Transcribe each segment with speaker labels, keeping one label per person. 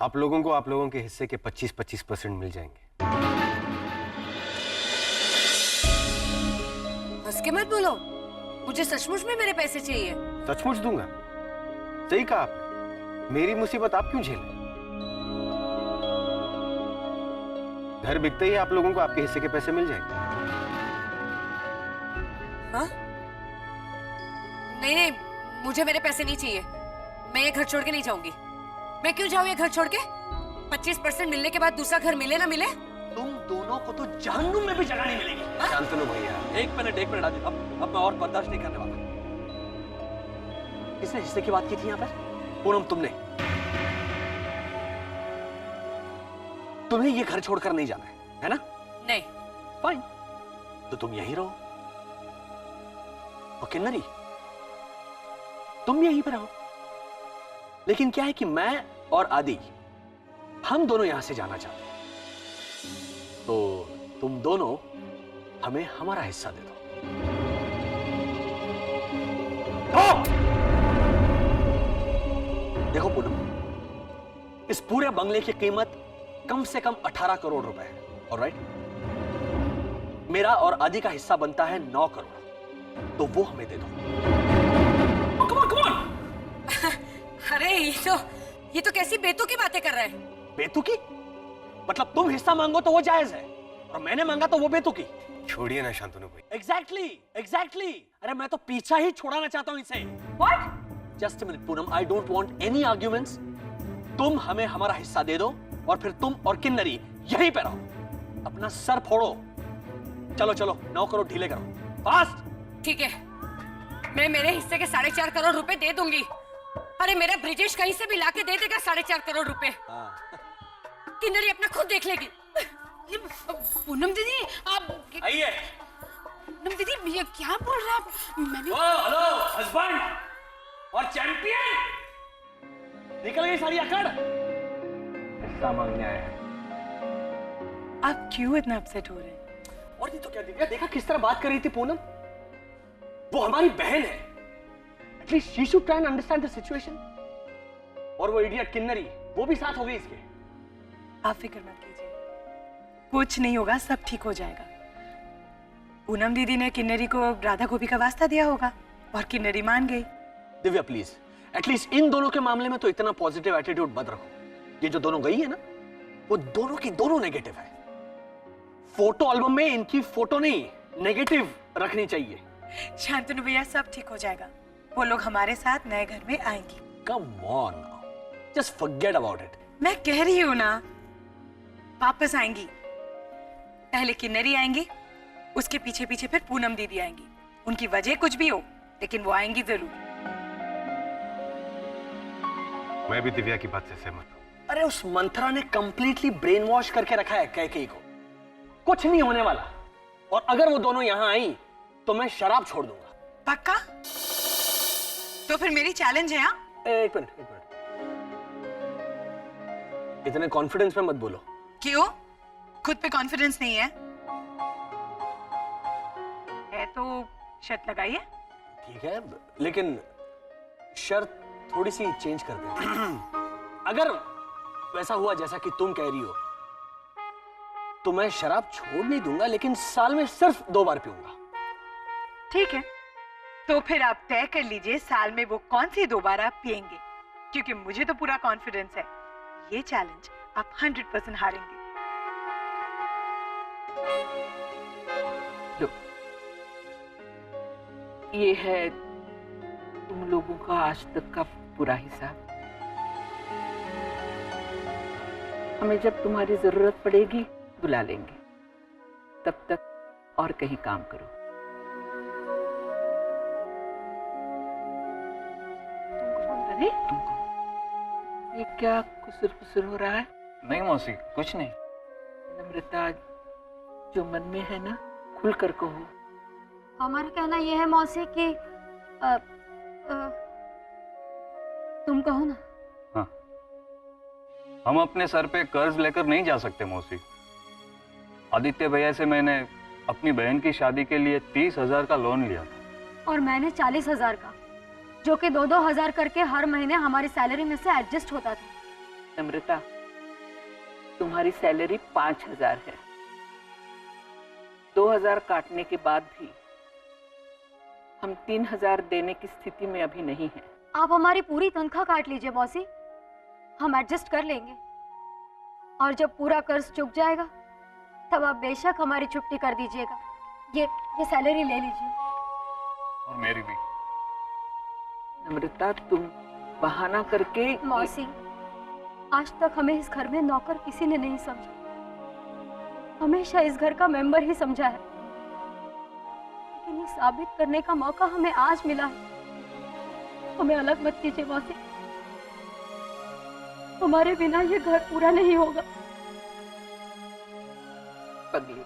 Speaker 1: आप लोगों को आप लोगों के हिस्से के 25-25% मिल जाएंगे।
Speaker 2: हंस के मत बोलो, मुझे सचमुच में मेरे पैसे चाहिए।
Speaker 1: सचमुच दूंगा। सही कहा आपने। मेरी मुसीबत आप क्यों झेलें? घर बिकते ही आप लोगों को आपके हिस्से के पैसे मिल जाएंगे।
Speaker 2: हाँ? नहीं नहीं, मुझे मेरे पैसे नहीं चाहिए। मैं ये घर छोड़ के नहीं जाऊंगी। मैं क्यों जाऊं ये घर छोड़ के? 25% मिलने के बाद दूसरा घर मिले ना मिले?
Speaker 3: तुम दोनों को तो जहन्नुम में भी जगह नहीं मिलेगी।
Speaker 1: शांतनु भैया,
Speaker 3: एक मिनट आदित्य, अब मैं और बर्दाश्त नहीं करने वाला। किसने हिस्से की बात की थी यहाँ पर? पूनम, तुम्हें ये घर छोड़कर नहीं जाना है ना?
Speaker 2: नहीं।
Speaker 3: फाइन, तो तुम यहीं रहो। और किन्नरी, तुम यहीं पे रहो। लेकिन क्या है कि मैं और आदि, हम दोनों यहां से जाना चाहते हैं, तो तुम दोनों हमें हमारा हिस्सा दे दो। देखो पूनम, इस पूरे बंगले की कीमत कम से कम 18 करोड़ रुपए है। ऑलराइट? मेरा और आदि का हिस्सा बनता है 9 करोड़, तो वो हमें दे दो। Come on.
Speaker 2: अरे ये तो कैसी बेतुकी बातें कर रहा है।
Speaker 3: बेतुकी? मतलब तुम हिस्सा मांगो तो वो जायज है, और मैंने मांगा तो वो बेतुकी।
Speaker 1: छोड़िए ना शांतनु भाई।
Speaker 3: एग्जैक्टली। अरे मैं तो पीछा ही छुड़ाना चाहता हूं इसे।
Speaker 2: What?
Speaker 3: Just a minute Poonam, I don't want any arguments. तुम हमें हमारा हिस्सा दे दो, और फिर तुम और किन्नरी यहीं पे रहो, अपना सर फोड़ो। चलो 9 करोड़ ढीले करो, फास्ट।
Speaker 2: ठीक है, मैं मेरे हिस्से के 4.5 करोड़ रुपए दे दूंगी। अरे मेरा ब्रिजेश कहीं से भी लाके दे देगा 4.5 करोड़ रुपए। किन्नरी अपना खुद देख लेगी।
Speaker 4: पूनम दीदी, आप
Speaker 3: आइए।
Speaker 4: पूनम दीदी, ये क्या बोल रहे हैं आप? मैंने
Speaker 3: हेलो हस्बैंड और चैंपियन, निकल गई सारी अकड़। हिस्सा मांगने आए हैं।
Speaker 4: आप क्यों इतना अपसेट हो रहे हैं?
Speaker 3: और नहीं तो क्या दिव्या, देखा किस तरह बात कर रही थी पूनम? वो हमारी बहन है, at least she should try and understand the situation. और वो इडियट किन्नरी, वो भी साथ हो गई इसके।
Speaker 4: आप फिक्र मत कीजिए, कुछ नहीं होगा, सब ठीक हो जाएगा। पूनम दीदी ने किन्नरी को राधा गोपी का वास्ता दिया होगा और किन्नरी मान गई।
Speaker 3: दिव्या प्लीज, एटलीस्ट इन दोनों के मामले में तो इतना पॉजिटिव एटीट्यूड मत रखो। ये जो दोनों गई है ना, वो दोनों की दोनों नेगेटिव है। फोटो एल्बम में इनकी फोटो नहीं, नेगेटिव रखनी चाहिए।
Speaker 4: शांतनु भैया, सब ठीक हो जाएगा। वो लोग हमारे साथ नए घर में आएंगी।
Speaker 3: Come on, just forget about it.
Speaker 4: मैं कह रही हूँ ना, वापस आएंगी। पहले किन्नरी आएंगी, उसके पीछे पीछे फिर पूनम दीदी आएंगी। उनकी वजह कुछ भी हो, लेकिन वो आएंगी जरूर।
Speaker 1: मैं भी दिव्या की बात से सहमत हूँ।
Speaker 3: अरे उस मंत्रा ने कंप्लीटली ब्रेन वॉश करके रखा है कैकेयी को। कुछ नहीं होने वाला। और अगर वो दोनों यहां आई तो मैं शराब छोड़ दूंगा।
Speaker 4: पक्का? तो फिर मेरी चैलेंज है। हाँ,
Speaker 3: एक मिनट, इतने कॉन्फिडेंस में मत बोलो।
Speaker 4: क्यों? खुद पे कॉन्फिडेंस नहीं है? तो शर्त लगाइए।
Speaker 3: ठीक है, लेकिन शर्त थोड़ी सी चेंज कर दे। अगर वैसा हुआ जैसा कि तुम कह रही हो, तो मैं शराब छोड़ नहीं दूंगा, लेकिन साल में सिर्फ 2 बार पीऊंगा।
Speaker 4: ठीक है, तो फिर आप तय कर लीजिए साल में वो कौन सी 2 बार आप पिएंगे, क्योंकि मुझे तो पूरा कॉन्फिडेंस है ये चैलेंज आप 100% हारेंगे।
Speaker 5: लो, ये है तुम लोगों का आज तक का पूरा हिसाब। हमें जब तुम्हारी जरूरत पड़ेगी बुला लेंगे, तब तक और कहीं काम करो। तुमको ये क्या कुसुर हो रहा है?
Speaker 6: नहीं मौसी, कुछ नहीं।
Speaker 5: नम्रता, जो मन में है ना, खुल कर कहो।
Speaker 7: हमारा कहना यह है मौसी कि तुम कहो ना।
Speaker 6: हाँ, हम अपने सर पे कर्ज लेकर नहीं जा सकते मौसी। आदित्य भैया से मैंने अपनी बहन की शादी के लिए 30,000 का लोन लिया था,
Speaker 7: और मैंने 40,000 का, जो कि 2-2 हजार करके हर महीने हमारी सैलरी में से एडजस्ट होता था।
Speaker 5: अमृता, तुम्हारी सैलरी 5,000 है। 2,000 काटने के बाद भी हम 3,000 देने की स्थिति में अभी नहीं हैं।
Speaker 7: आप हमारी पूरी तनख्वाह काट लीजिए मौसी, हम एडजस्ट कर लेंगे। और जब पूरा कर्ज चुक जाएगा तब आप बेशक हमारी छुट्टी कर दीजिएगा। ये सैलरी ले लीजिए।
Speaker 6: और मेरी भी।
Speaker 5: अमृता, तुम बहाना करके
Speaker 7: मौसी, आज तक हमें इस घर में नौकर किसी ने नहीं समझा, हमेशा इस घर का मेंबर ही समझा है। लेकिन ये साबित करने का मौका हमें आज मिला है। हमें अलग मत कीजिए मौसी, हमारे बिना ये घर पूरा नहीं होगा।
Speaker 5: पगली,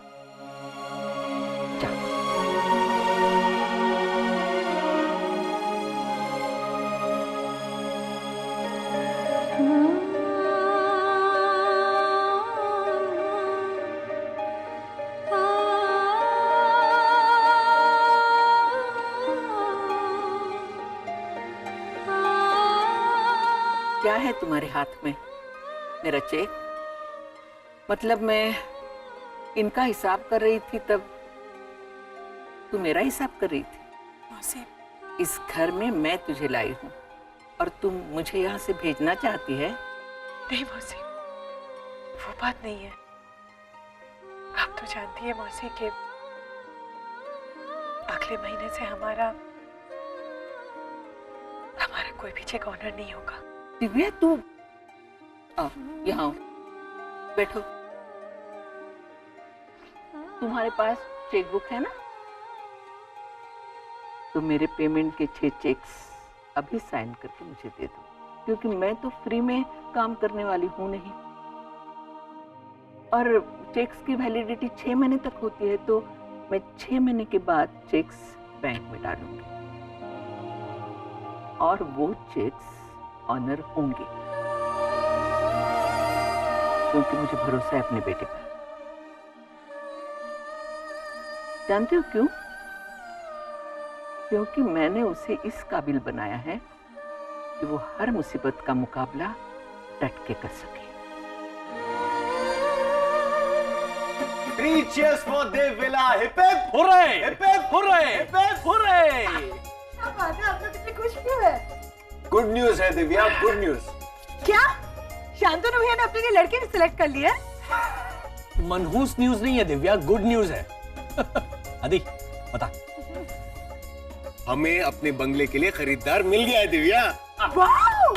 Speaker 5: क्या है तुम्हारे हाथ में? मेरा चेक? मतलब मैं इनका हिसाब कर रही थी तब तू मेरा हिसाब कर रही थी।
Speaker 4: मौसी,
Speaker 5: इस घर में मैं तुझे लाई हूँ और तुम मुझे यहाँ से भेजना चाहती है?
Speaker 4: नहीं मौसी, वो बात नहीं है। आप तो जानती है मौसी कि अगले महीने से हमारा कोई भी चेक ऑनर नहीं होगा।
Speaker 5: दिव्या, तू यहाँ बैठो। तुम्हारे पास चेकबुक है ना? तो मेरे पेमेंट के 6 चेक्स अभी साइन करके मुझे दे दो, क्योंकि मैं तो फ्री में काम करने वाली हूं नहीं। और चेक्स की वैलिडिटी 6 महीने तक होती है, तो मैं 6 महीने के बाद चेक्स बैंक में डालूंगी और वो चेक्स ऑनर होंगे, क्योंकि मुझे भरोसा है अपने बेटे पर। जानते हो क्यों? क्योंकि मैंने उसे इस काबिल बनाया है कि वो हर मुसीबत का मुकाबला डट के कर सके।
Speaker 1: Three cheers for Dev Villa. Hip hip.
Speaker 3: Hurray!
Speaker 1: Hip hip.
Speaker 3: Hurray!
Speaker 1: Hip hip.
Speaker 3: Hurray!
Speaker 4: क्या बात है, आप लोग कितने खुश क्यों है?
Speaker 1: Good news है दिव्या, good news.
Speaker 4: क्या शांतनु भैया ने अपने लिए लड़के सिलेक्ट कर लिया?
Speaker 3: मनहूस न्यूज नहीं है दिव्या, गुड न्यूज है। आदि बता।
Speaker 1: हमें अपने बंगले के लिए खरीदार मिल गया है Divya.
Speaker 4: Wow!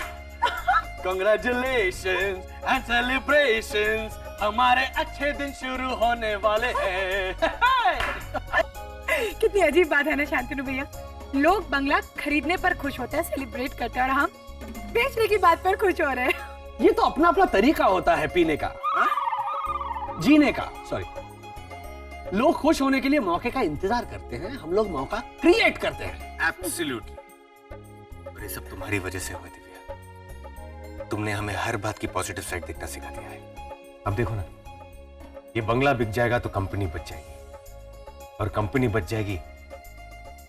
Speaker 3: Congratulations and celebrations, हमारे अच्छे दिन शुरू होने वाले हैं।
Speaker 4: कितनी अजीब बात है ना शांतनु भैया, लोग बंगला खरीदने पर खुश होते हैं, सेलिब्रेट करते हैं, और हम बेचने की बात पर खुश हो रहे हैं।
Speaker 3: ये तो अपना अपना तरीका होता है पीने का, जीने का। सॉरी, लोग खुश होने के लिए मौके का इंतजार करते हैं, हम लोग मौका क्रिएट करते हैं।
Speaker 1: एब्सोल्युटली। और ये सब तुम्हारी वजह से हुआ दिव्या। तुमने हमें हर बात की पॉजिटिव साइड देखना सिखा दिया है। अब देखो ना, ये बंगला बिक जाएगा तो कंपनी बच जाएगी, और कंपनी बच जाएगी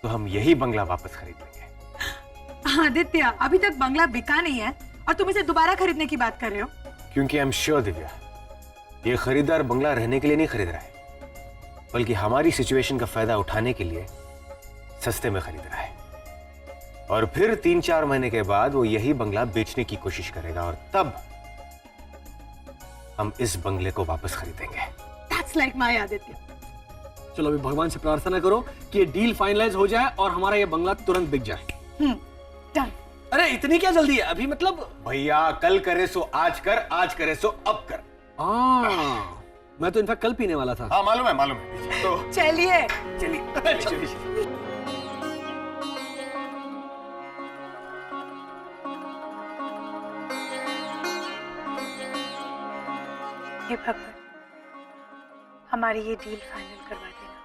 Speaker 1: तो हम यही बंगला वापस खरीद लेंगे।
Speaker 4: आदित्य, अभी तक बंगला बिका नहीं है और तुम इसे दोबारा खरीदने की बात कर रहे हो?
Speaker 1: क्योंकि आई एम श्योर दिव्या, ये खरीदार बंगला रहने के लिए नहीं खरीद रहा है, बल्कि हमारी सिचुएशन का फायदा उठाने के लिए सस्ते में खरीद रहा है। और फिर 3-4 महीने के बाद वो यही बंगला बेचने की कोशिश करेगा, और तब हम इस बंगले को वापस खरीदेंगे।
Speaker 4: That's like my Aditya.
Speaker 3: चलो अभी भगवान से प्रार्थना करो कि ये डील फाइनलाइज हो जाए और हमारा ये बंगला तुरंत बिक जाए।
Speaker 4: डन।
Speaker 3: अरे इतनी क्या जल्दी है अभी? मतलब
Speaker 1: भैया, कल करे सो आज कर, आज करे सो अब कर।
Speaker 3: मैं तो इनफैक्ट कल पीने वाला था।
Speaker 1: हाँ मालूम है। तो
Speaker 4: चलिए
Speaker 1: चलिए।
Speaker 4: हे भगवान, हमारी ये डील फाइनल करवा देना,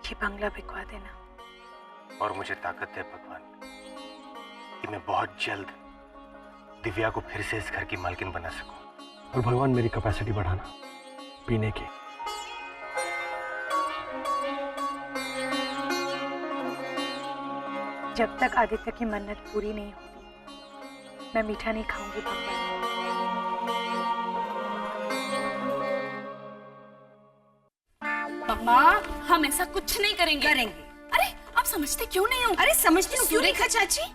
Speaker 4: ये बंगला बिकवा देना।
Speaker 1: और मुझे ताकत दे भगवान कि मैं बहुत जल्द दिव्या को फिर से इस घर की मालकिन बना सकूं।
Speaker 3: और भगवान मेरी कैपेसिटी बढ़ाना पीने की।
Speaker 4: जब तक आदित्य की मन्नत पूरी नहीं होती, मैं मीठा नहीं खाऊंगी भगवान।
Speaker 8: माँ हम ऐसा कुछ नहीं करेंगे।
Speaker 2: करेंगे।
Speaker 8: अरे आप समझते क्यों नहीं हो?
Speaker 2: अरे समझती हूँ, क्यों नहीं?
Speaker 8: सुरेखा चाची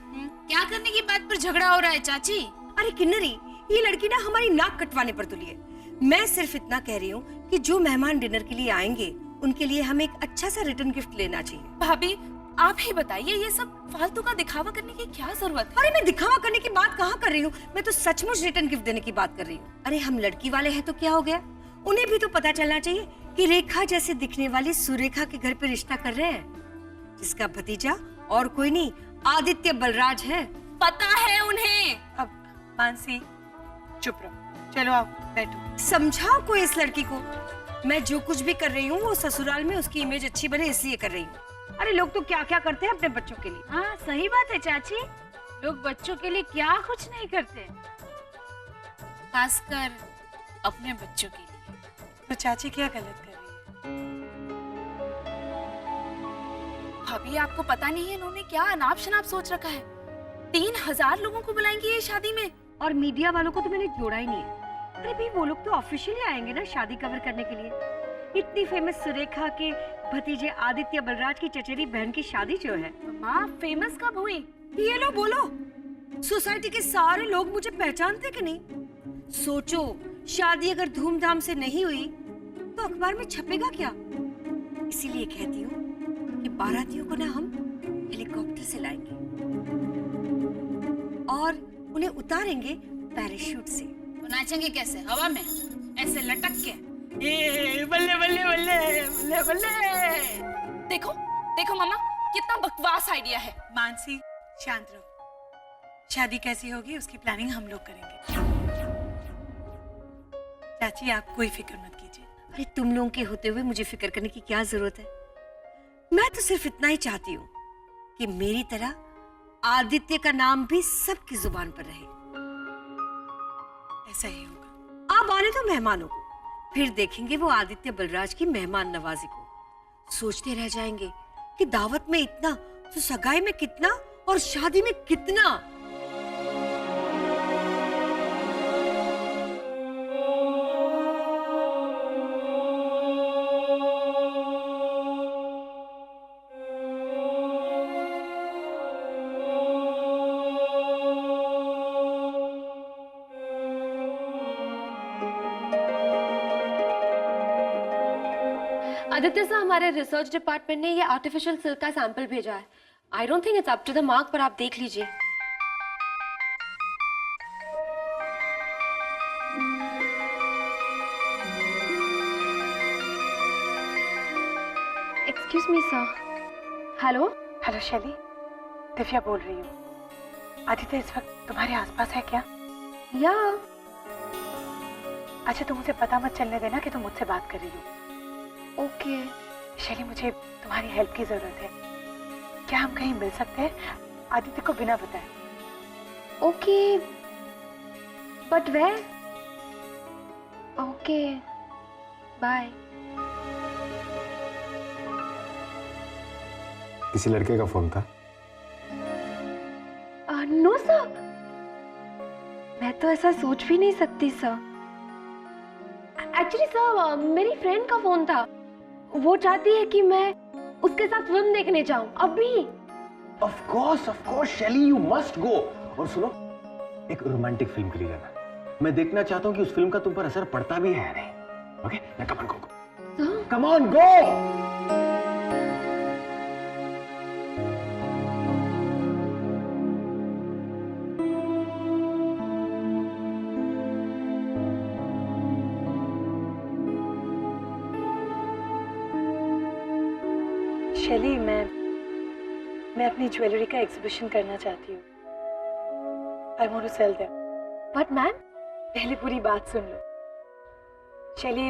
Speaker 8: क्या करने की बात पर झगड़ा हो रहा है चाची?
Speaker 2: अरे किन्नरी, ये लड़की ना हमारी नाक कटवाने पर तुली है। मैं सिर्फ इतना कह रही हूँ कि जो मेहमान डिनर के लिए आएंगे उनके लिए हमें एक अच्छा सा रिटर्न गिफ्ट लेना चाहिए।
Speaker 8: भाभी आप ही बताइए, ये सब फालतू का दिखावा करने की क्या जरूरत है?
Speaker 2: अरे मैं दिखावा करने की बात कहाँ कर रही हूँ, मैं तो सचमुच रिटर्न गिफ्ट देने की बात कर रही हूँ। अरे हम लड़की वाले हैं तो क्या हो गया, उन्हें भी तो पता चलना चाहिए कि रेखा जैसे दिखने वाली सुरेखा के घर पे रिश्ता कर रहे हैं, जिसका भतीजा और कोई नहीं आदित्य बलराज है।
Speaker 8: पता है उन्हें।
Speaker 4: अब मानसी चुप रहो, चलो आओ बैठो।
Speaker 2: समझाओ कोई इस लड़की को। मैं जो कुछ भी कर रही हूँ वो ससुराल में उसकी इमेज अच्छी बने इसलिए कर रही हूँ। अरे लोग तो क्या क्या करते हैं अपने बच्चों के लिए।
Speaker 9: हाँ सही बात है चाची, लोग बच्चों के लिए क्या कुछ नहीं करते,
Speaker 8: खासकर अपने बच्चों के लिए।
Speaker 4: तो चाची क्या गलत कर रही है?
Speaker 8: भाभी आपको पता नहीं है इन्होंने क्या अनाप शनाप सोच रखा है। 3000 लोगों को बुलाएंगे ये शादी में।
Speaker 2: और मीडिया वालों को तो मैंने जोड़ा ही नहीं है। अरे भाई वो लोग तो ऑफिशियली आएंगे ना शादी कवर करने के लिए। इतनी फेमस सुरेखा के भतीजे आदित्य बलराज की चचेरी बहन की शादी जो है।
Speaker 8: माँ फेमस कब हुई?
Speaker 2: ये लो बोलो, सोसाइटी के सारे लोग मुझे पहचानते कि नहीं? सोचो, शादी अगर धूमधाम से नहीं हुई तो अखबार में छपेगा क्या? इसीलिए कहती हूँ कि बारातियों को ना हम हेलीकॉप्टर से लाएंगे और उन्हें उतारेंगे पैराशूट से।
Speaker 8: तो नाचेंगे कैसे? हवा में ऐसे लटक के?
Speaker 4: बल्ले बल्ले बल्ले बल्ले बल्ले।
Speaker 8: देखो देखो मामा, कितना बकवास आइडिया है।
Speaker 4: मानसी शांत रहो, शादी कैसी होगी उसकी प्लानिंग हम लोग करेंगे। चाची आप कोई फिक्र मत कीजिए।
Speaker 2: अरे तुम लोगों के होते हुए मुझे फिक्र करने की क्या जरूरत है? मैं तो सिर्फ इतना ही चाहती हूँ कि मेरी तरह आदित्य का नाम भी सबकी जुबान पर रहे।
Speaker 4: ऐसा ही होगा।
Speaker 2: आप आने तो मेहमानों को, फिर देखेंगे वो आदित्य बलराज की मेहमान नवाजी को। सोचते रह जाएंगे कि दावत में इतना तो सगाई में कितना और शादी में कितना।
Speaker 7: आदित्य सर, हमारे रिसर्च डिपार्टमेंट ने ये आर्टिफिशियल सिल्क का सैंपल भेजा है। I don't think it's up to the mark, पर आप देख लीजिए। Excuse me sir. Hello
Speaker 4: hello Shaily, Divya बोल रही हूँ। आदित्य इस वक्त तुम्हारे आसपास है क्या?
Speaker 7: या
Speaker 4: अच्छा तुम उसे पता मत चलने देना कि तुम मुझसे बात कर रही हो।
Speaker 7: ओके।
Speaker 4: शैली मुझे तुम्हारी हेल्प की जरूरत है। क्या हम कहीं मिल सकते हैं आदित्य को बिना बताए?
Speaker 7: Okay, but where? Okay, bye.
Speaker 1: किसी लड़के का फोन था?
Speaker 7: नो सर, मैं तो ऐसा सोच भी नहीं सकती सर। एक्चुअली सर, मेरी फ्रेंड का फोन था। वो चाहती है कि मैं उसके साथ फिल्म देखने जाऊं अभी।
Speaker 1: ऑफ कोर्स शैली, यू मस्ट गो। और सुनो, एक रोमांटिक फिल्म के लिए जाना। मैं देखना चाहता हूँ कि उस फिल्म का तुम पर असर पड़ता भी है या नहीं। ओके, ना come on go. Come on go.
Speaker 4: शैली, मैं अपनी ज्वेलरी का एग्जीबिशन करना चाहती हूँ। I want to sell them.
Speaker 7: But ma'am,
Speaker 4: पहले पूरी बात सुन लो। शैली,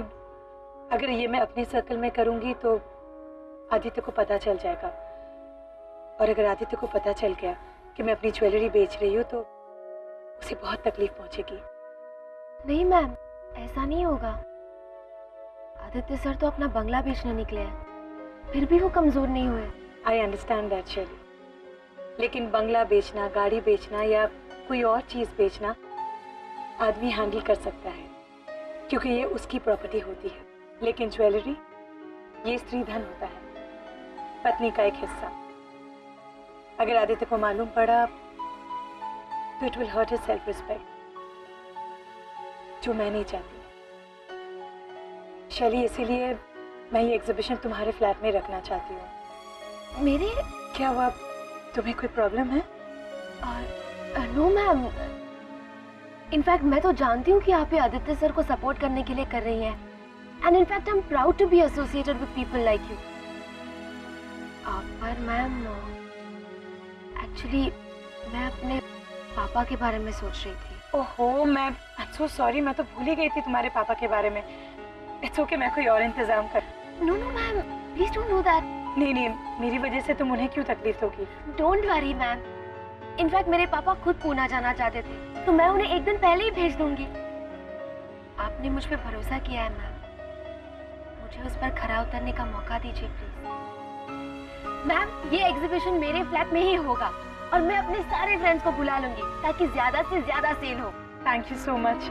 Speaker 4: अगर ये मैं अपने सर्कल में करूंगी तो आदित्य को पता चल जाएगा, और अगर आदित्य को पता चल गया कि मैं अपनी ज्वेलरी बेच रही हूँ तो उसे बहुत तकलीफ पहुंचेगी।
Speaker 7: नहीं मैम, ऐसा नहीं होगा। आदित्य सर तो अपना बंगला बेचने निकले हैं, फिर भी वो कमजोर नहीं हुए।
Speaker 4: आई अंडरस्टैंड दैट शैली, लेकिन बंगला बेचना, गाड़ी बेचना या कोई और चीज बेचना आदमी हैंडल कर सकता है क्योंकि ये उसकी प्रॉपर्टी होती है। लेकिन ज्वेलरी ये स्त्री धन होता है, पत्नी का एक हिस्सा। अगर आदित्य को मालूम पड़ा तो it will hurt his self respect, जो मैं नहीं चाहती। शैली, इसीलिए मैं ये एग्जीबिशन तुम्हारे फ्लैट में रखना चाहती हूँ।
Speaker 7: मेरे
Speaker 4: क्या हुआ, तुम्हें कोई प्रॉब्लम है?
Speaker 7: नो मैम, इनफैक्ट मैं तो जानती हूँ कि आप ये आदित्य सर को सपोर्ट करने के लिए कर रही हैं, and in fact I am proud to be associated with people like you. पर मैम, एक्चुअली मैं अपने पापा के बारे में सोच रही थी।
Speaker 4: ओहो, मैं सो सॉरी, मैं तो भूल ही गई थी तुम्हारे पापा के बारे में। इट्स ओके, मैं कोई और इंतजाम कर।
Speaker 7: No no ma'am, please don't do that.
Speaker 4: नहीं नहीं, मेरी वजह से तुम उन्हें क्यों तकलीफ दोगी?
Speaker 7: डोंट वरी मैम, इनफैक्ट मेरे पापा खुद पूना जाना चाहते थे, तो मैं उन्हें एक दिन पहले ही भेज दूंगी। आपने मुझ पे भरोसा किया है मैम, मुझे उस पर खरा उतरने का मौका दीजिए प्लीज। मैम, ये एग्जीबिशन मेरे फ्लैट में ही होगा और मैं अपने सारे फ्रेंड्स को बुला लूंगी ताकि ज्यादा से ज्यादा सेल हो।
Speaker 4: Thank you so much.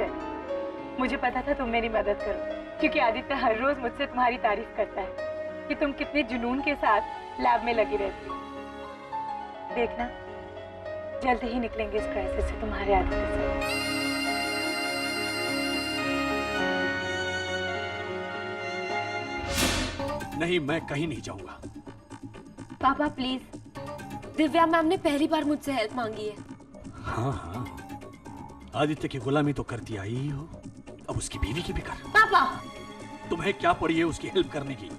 Speaker 4: मुझे पता था तुम मेरी मदद करो, क्योंकि आदित्य हर रोज मुझसे तुम्हारी तारीफ करता है कि तुम कितने जुनून के साथ लैब में लगी रहती हो। देखना, जल्द ही निकलेंगे इस क्राइसिस से तुम्हारे आदित्य से।
Speaker 10: नहीं, मैं कहीं नहीं जाऊंगा।
Speaker 7: पापा प्लीज, दिव्या मैम ने पहली बार मुझसे हेल्प मांगी है।
Speaker 10: हाँ हाँ, आदित्य की गुलामी तो करती आई ही हो, अब उसकी बीवी की भी कर।
Speaker 7: पापा,
Speaker 10: तुम्हें क्या पड़ी है उसकी हेल्प करने की?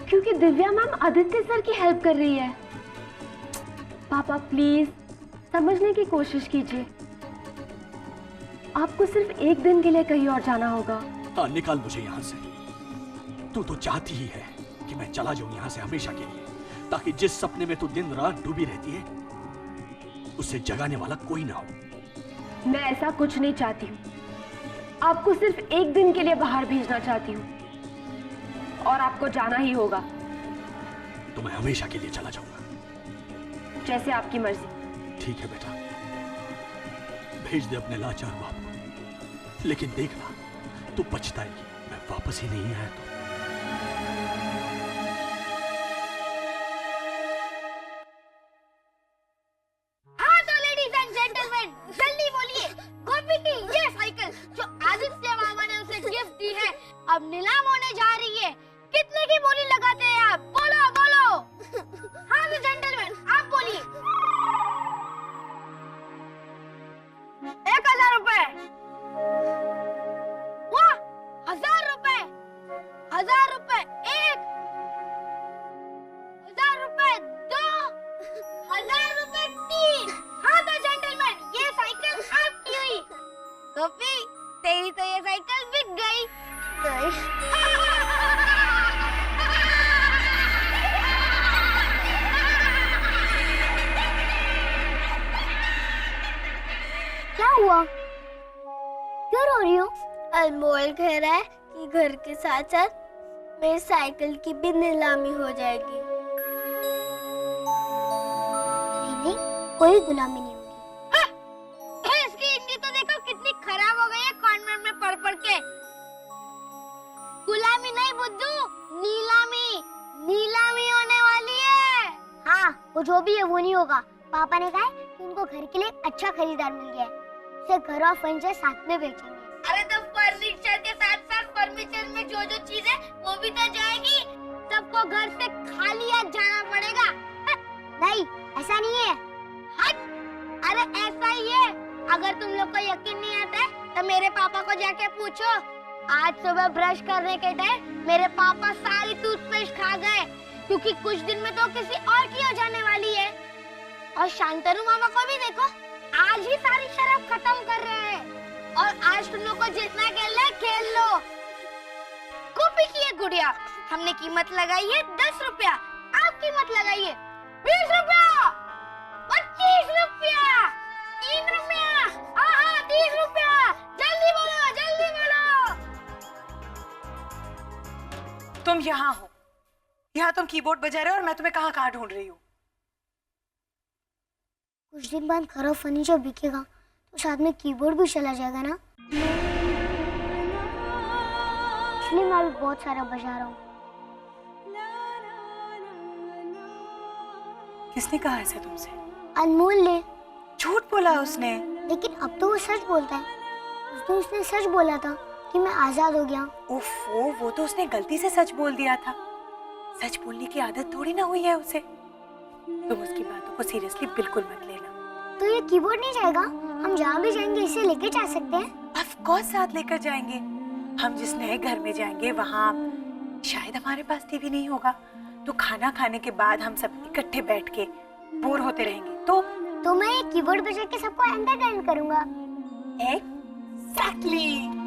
Speaker 7: क्योंकि दिव्या मैम आदित्य सर की हेल्प कर रही है। पापा प्लीज समझने की कोशिश कीजिए, आपको सिर्फ एक दिन के लिए कहीं और जाना होगा।
Speaker 10: हाँ, निकाल मुझे यहाँ से। तू तो चाहती ही है कि मैं चला जाऊं यहाँ से हमेशा के लिए, ताकि जिस सपने में तू दिन रात डूबी रहती है उससे जगाने वाला कोई ना हो।
Speaker 7: मैं ऐसा कुछ नहीं चाहती हूँ, आपको सिर्फ एक दिन के लिए बाहर भेजना चाहती हूँ और आपको जाना ही होगा।
Speaker 10: तो मैं हमेशा के लिए चला जाऊंगा।
Speaker 7: जैसे आपकी मर्जी।
Speaker 10: ठीक है बेटा, भेज दे अपने लाचार बाप को, लेकिन देखना तू पछताएगी मैं वापस ही नहीं आया तो।
Speaker 11: हाँ तो लेडीज एंड जेंटलमैन, जल्दी बोलिए, गोपी की ये साइकिल जो आदित्य मामा ने उसे गिफ्ट दी है अब नीलाम होने जा रही है। कितने की बोली लगाते हैं आप? बोलो बोलो। हाँ तो जेंटलमैन, आप बोलिए। 1000 रुपए। वाह, 1000 रुपए। 1000 रुपए 1, 1000 रुपए 2, 1000 रुपए 3। हाँ तो जेंटलमैन, ये साइकिल आपकी हुई। गोपी, तेरी तो ये साइकिल बिक गई। क्या हुआ? क्यों रो रही हो? अनमोल कह रहा है कि घर के साथ साथ मेरी साइकिल की भी नीलामी हो जाएगी। नहीं, कोई गुलामी नहीं होगी। इसकी हिंदी तो देखो कितनी खराब हो गई है कॉन्वेंट में पढ़ पढ़ के। गुलामी नहीं बुद्धू, नीलामी। नीलामी होने वाली है। हाँ, वो जो भी है वो नहीं होगा। पापा ने कहा है कि उनको घर के लिए अच्छा खरीदार मिल गया है, उसे घर और फर्नीचर साथ में बेचेंगे। अरे तो फर्नीचर के साथ साथ फर्नीचर में जो जो चीजें वो भी तो जाएगी। सबको घर से खाली हाथ जाना पड़ेगा। नहीं, ऐसा नहीं है। हट, अरे ऐसा ही है। अगर तुम लोग को यकीन नहीं आता है तो मेरे पापा को जाके पूछो। आज सुबह ब्रश करने के टाइम मेरे पापा सारी टूथपेस्ट खा गए, क्योंकि कुछ दिन में तो किसी और की हो जाने वाली है। और शांतनु मामा को भी देखो, आज ही सारी शराब खत्म कर रहे हैं। और आज तुम लोग को जितना खेलना है खेल लो। गोपी की ये गुड़िया हमने कीमत लगाई है 10 रुपया, आप कीमत लगाइए 20 रुपया, 25 रुपया, 3 रुपया, हाँ 30 रुपया। जल्दी बोलो, जल्दी बोलो।
Speaker 4: तुम यहाँ हो, यहाँ तुम कीबोर्ड बजा रहे हो और मैं तुम्हें कहाँ कहाँ ढूंढ रही हूँ।
Speaker 11: कुछ दिन बाद खराब फर्नीचर बिकेगा तो साथ में कीबोर्ड भी चला जाएगा ना। इसलिए मैं भी बहुत सारा बजा रहा हूँ।
Speaker 4: किसने कहा ऐसा तुमसे?
Speaker 11: अनमोल ने।
Speaker 4: झूठ बोला उसने।
Speaker 11: लेकिन अब तो वो सच बोलता है। उस दिन उसने सच बोला था कि मैं आजाद हो गया।
Speaker 4: ओफो, वो तो उसने गलती से सच बोल दिया था। सच बोलने की आदत थोड़ी ना हुई है उसे। तुम उसकी बातों को सीरियसली बिल्कुल मत लेना।
Speaker 11: तो ये कीबोर्ड नहीं जाएगा? हम जहाँ भी जाएंगे इसे लेके जा सकते हैं?
Speaker 4: ऑफ कोर्स साथ लेकर जाएंगे। हम जिस नए घर में जाएंगे वहाँ शायद हमारे पास टीवी नहीं होगा, तो खाना खाने के बाद हम सब इकट्ठे बैठ के बोर होते रहेंगे। तो
Speaker 11: मैं ये कीबोर्ड बजा के सबको एंटरटेन करूंगा।
Speaker 4: एग्जैक्टली।